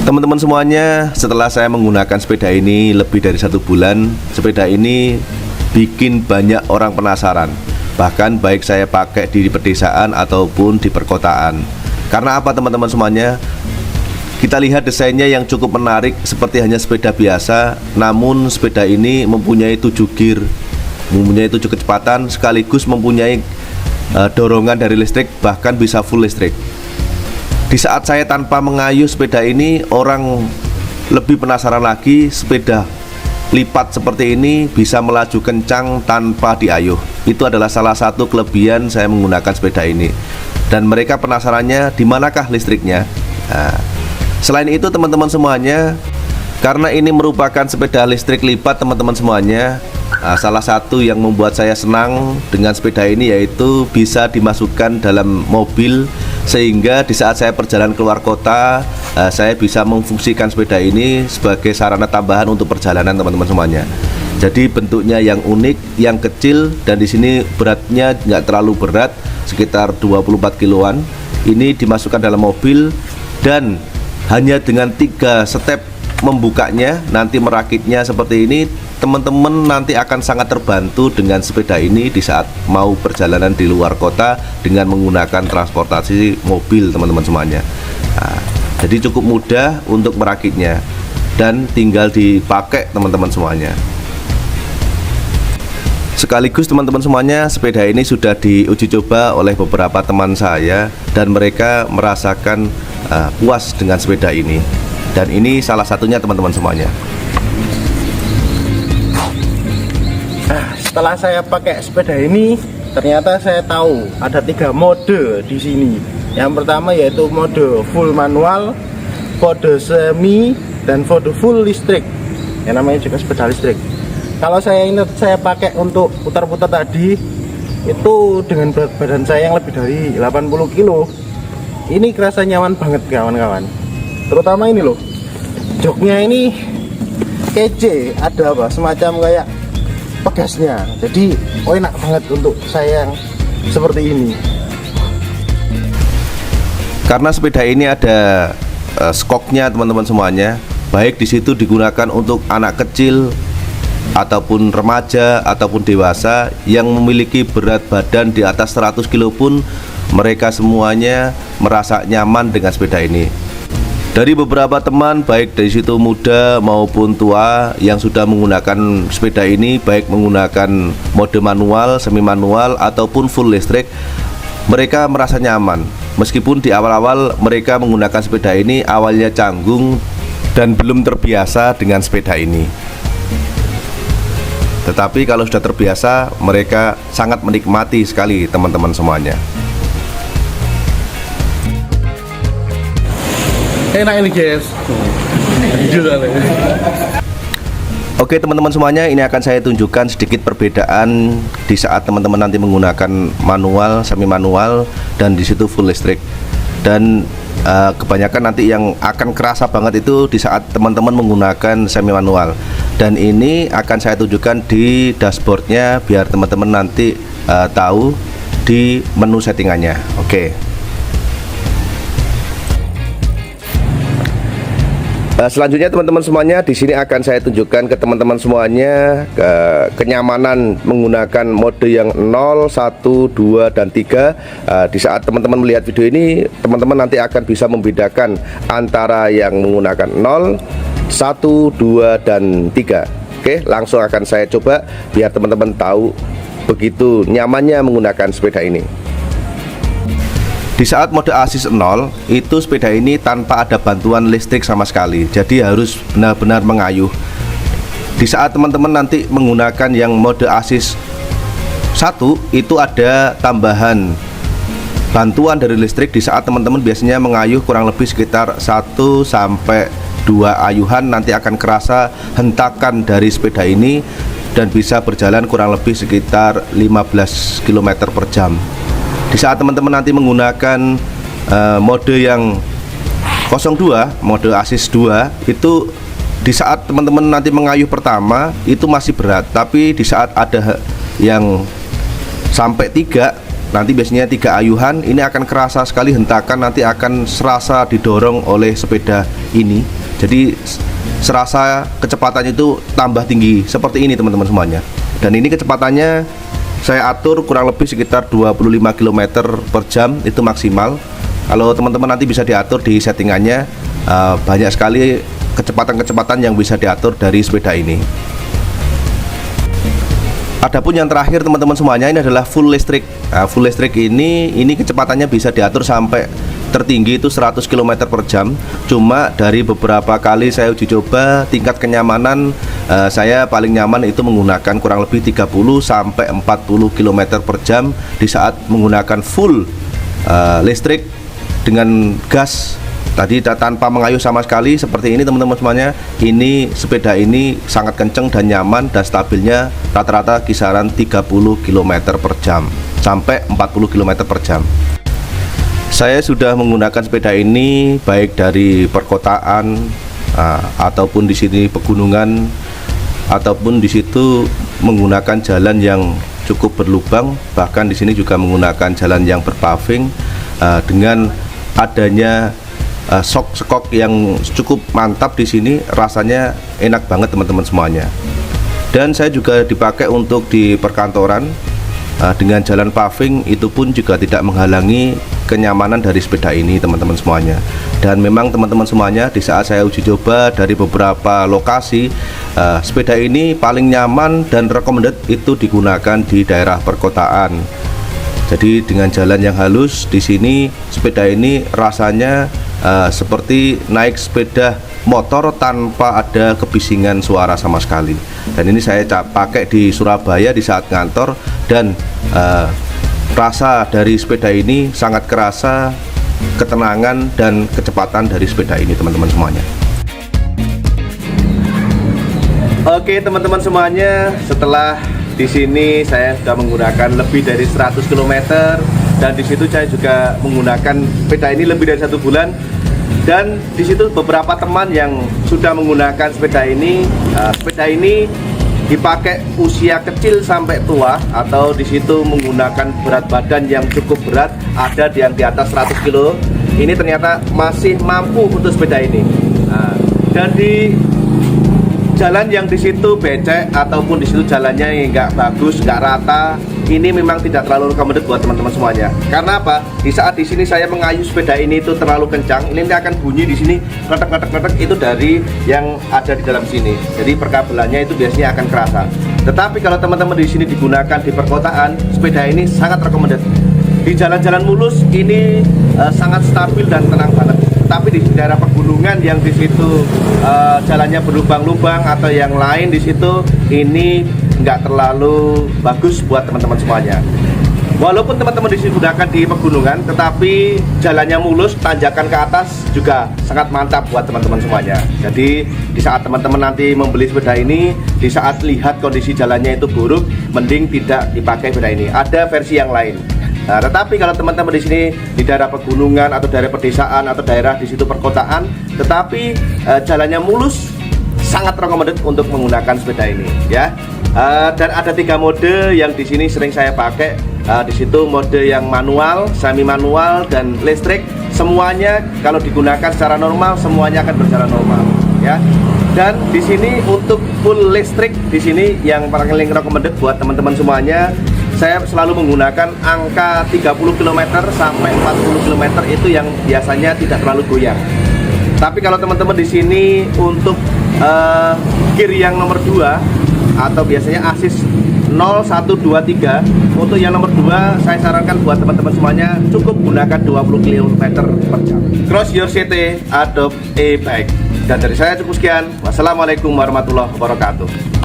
Teman-teman semuanya, setelah saya menggunakan sepeda ini lebih dari 1 bulan, sepeda ini bikin banyak orang penasaran. Bahkan baik saya pakai di pedesaan ataupun di perkotaan. Karena apa teman-teman semuanya? Kita lihat desainnya yang cukup menarik, seperti hanya sepeda biasa. Namun sepeda ini mempunyai 7 gear, mempunyai 7 kecepatan, sekaligus mempunyai dorongan dari listrik, bahkan bisa full listrik. Di saat saya tanpa mengayuh sepeda ini, orang lebih penasaran lagi. Sepeda lipat seperti ini bisa melaju kencang tanpa diayuh. Itu adalah salah satu kelebihan saya menggunakan sepeda ini. Dan mereka penasarannya, di manakah listriknya? Nah, selain itu teman-teman semuanya, karena ini merupakan sepeda listrik lipat teman-teman semuanya, salah satu yang membuat saya senang dengan sepeda ini yaitu bisa dimasukkan dalam mobil, sehingga di saat saya perjalanan keluar kota, saya bisa memfungsikan sepeda ini sebagai sarana tambahan untuk perjalanan teman-teman semuanya. Jadi bentuknya yang unik, yang kecil, dan di sini beratnya nggak terlalu berat, sekitar 24 kiloan. Ini dimasukkan dalam mobil dan hanya dengan 3 step membukanya, nanti merakitnya seperti ini. Teman-teman nanti akan sangat terbantu dengan sepeda ini di saat mau perjalanan di luar kota dengan menggunakan transportasi mobil teman-teman semuanya. Nah, jadi cukup mudah untuk merakitnya dan tinggal dipakai teman-teman semuanya. Sekaligus teman-teman semuanya, sepeda ini sudah diuji coba oleh beberapa teman saya dan mereka merasakan puas dengan sepeda ini. Dan ini salah satunya teman-teman semuanya. Setelah saya pakai sepeda ini, ternyata saya tahu ada 3 mode di sini. Yang pertama yaitu mode full manual, mode semi, dan mode full listrik. Yang namanya juga sepeda listrik. Kalau saya pakai untuk putar-putar tadi, itu dengan berat badan saya yang lebih dari 80 kilo, ini kerasa nyaman banget kawan-kawan. Terutama ini loh, joknya ini kece, ada apa semacam kayak pegasnya, jadi enak banget untuk saya yang seperti ini. Karena sepeda ini ada skoknya teman-teman semuanya, baik di situ digunakan untuk anak kecil ataupun remaja ataupun dewasa yang memiliki berat badan di atas 100 kilo pun mereka semuanya merasa nyaman dengan sepeda ini. Dari beberapa teman baik dari situ muda maupun tua yang sudah menggunakan sepeda ini, baik menggunakan mode manual, semi manual ataupun full listrik, mereka merasa nyaman. Meskipun di awal-awal mereka menggunakan sepeda ini awalnya canggung dan belum terbiasa dengan sepeda ini. Tetapi kalau sudah terbiasa, mereka sangat menikmati sekali teman-teman semuanya. Enak ini guys. Oke teman-teman semuanya, ini akan saya tunjukkan sedikit perbedaan di saat teman-teman nanti menggunakan manual, semi manual, dan di situ full listrik. Dan kebanyakan nanti yang akan kerasa banget itu di saat teman-teman menggunakan semi manual. Dan ini akan saya tunjukkan di dashboardnya biar teman-teman nanti tahu di menu settingannya. Oke. Selanjutnya teman-teman semuanya, di sini akan saya tunjukkan ke teman-teman semuanya kenyamanan menggunakan mode yang 0, 1, 2, dan 3. Di saat teman-teman melihat video ini, teman-teman nanti akan bisa membedakan antara yang menggunakan 0, 1, 2, dan 3. Oke, langsung akan saya coba biar teman-teman tahu begitu nyamannya menggunakan sepeda ini. Di saat mode ASIS 0, itu sepeda ini tanpa ada bantuan listrik sama sekali, jadi harus benar-benar mengayuh. Di saat teman-teman nanti menggunakan yang mode ASIS 1, itu ada tambahan bantuan dari listrik. Di saat teman-teman biasanya mengayuh kurang lebih sekitar 1 sampai 2 ayuhan, nanti akan kerasa hentakan dari sepeda ini dan bisa berjalan kurang lebih sekitar 15 km per jam. Di saat teman-teman nanti menggunakan mode yang 02, mode ASIS 2, itu di saat teman-teman nanti mengayuh pertama itu masih berat, tapi di saat ada yang sampai 3 nanti biasanya 3 ayuhan, ini akan kerasa sekali hentakan, nanti akan serasa didorong oleh sepeda ini. Jadi serasa kecepatannya itu tambah tinggi seperti ini teman-teman semuanya. Dan ini kecepatannya saya atur kurang lebih sekitar 25 km per jam itu maksimal. Kalau teman-teman nanti bisa diatur di settingannya, banyak sekali kecepatan-kecepatan yang bisa diatur dari sepeda ini. Adapun yang terakhir teman-teman semuanya, ini adalah full listrik. Full listrik ini kecepatannya bisa diatur sampai tertinggi itu 100 km per jam. Cuma dari beberapa kali saya uji coba, tingkat kenyamanan saya paling nyaman itu menggunakan kurang lebih 30 sampai 40 km per jam di saat menggunakan full listrik dengan gas. Tadi tanpa mengayuh sama sekali seperti ini teman-teman semuanya. Ini sepeda ini sangat kenceng dan nyaman, dan stabilnya rata-rata kisaran 30 km per jam sampai 40 km per jam. Saya sudah menggunakan sepeda ini baik dari perkotaan ataupun di sini pegunungan, ataupun di situ menggunakan jalan yang cukup berlubang, bahkan di sini juga menggunakan jalan yang berpaving dengan adanya skok yang cukup mantap di sini, rasanya enak banget teman-teman semuanya. Dan saya juga dipakai untuk di perkantoran dengan jalan paving, itu pun juga tidak menghalangi kenyamanan dari sepeda ini teman-teman semuanya. Dan memang teman-teman semuanya, di saat saya uji coba dari beberapa lokasi, sepeda ini paling nyaman dan recommended itu digunakan di daerah perkotaan. Jadi dengan jalan yang halus di sini, sepeda ini rasanya seperti naik sepeda motor tanpa ada kebisingan suara sama sekali. Dan ini saya pakai di Surabaya di saat ngantor, dan rasa dari sepeda ini sangat kerasa ketenangan dan kecepatan dari sepeda ini teman-teman semuanya. Oke teman-teman semuanya, setelah di sini saya sudah menggunakan lebih dari 100 km, dan di situ saya juga menggunakan sepeda ini lebih dari 1 bulan. Dan di situ beberapa teman yang sudah menggunakan sepeda ini, dipakai usia kecil sampai tua, atau di situ menggunakan berat badan yang cukup berat, ada yang di atas 100 kg. Ini ternyata masih mampu untuk sepeda ini. Dan di jalan yang di situ becek ataupun di situ jalannya yang nggak bagus, nggak rata, ini memang tidak terlalu recommended buat teman-teman semuanya. Karena apa? Di saat di sini saya mengayuh sepeda ini itu terlalu kencang, ini akan bunyi di sini kletek-kletek itu dari yang ada di dalam sini. Jadi perkabelannya itu biasanya akan kerasa. Tetapi kalau teman-teman di sini digunakan di perkotaan, sepeda ini sangat recommended. Di jalan-jalan mulus ini sangat stabil dan tenang banget. Tapi di daerah pegunungan yang di situ jalannya berlubang-lubang atau yang lain di situ, ini nggak terlalu bagus buat teman-teman semuanya. Walaupun teman-teman di sini gunakan di pegunungan, tetapi jalannya mulus, tanjakan ke atas juga sangat mantap buat teman-teman semuanya. Jadi di saat teman-teman nanti membeli sepeda ini, di saat lihat kondisi jalannya itu buruk, mending tidak dipakai sepeda ini. Ada versi yang lain. Nah, tetapi kalau teman-teman di sini di daerah pegunungan atau daerah pedesaan atau daerah di situ perkotaan, tetapi jalannya mulus, sangat recommended untuk menggunakan sepeda ini, ya. Dan ada 3 mode yang di sini sering saya pakai. Di situ mode yang manual, semi manual, dan listrik. Semuanya kalau digunakan secara normal, semuanya akan berjalan normal, ya. Dan di sini untuk full listrik di sini yang paling recommended buat teman-teman semuanya, saya selalu menggunakan angka 30 km sampai 40 km itu yang biasanya tidak terlalu goyang. Tapi kalau teman-teman di sini untuk gear yang nomor 2 atau biasanya assist 0, 1, 2, 3, untuk yang nomor 2 saya sarankan buat teman-teman semuanya cukup gunakan 20 km per jam. Cross your city, adopt e-bike. Dan dari saya cukup sekian. Wassalamualaikum warahmatullahi wabarakatuh.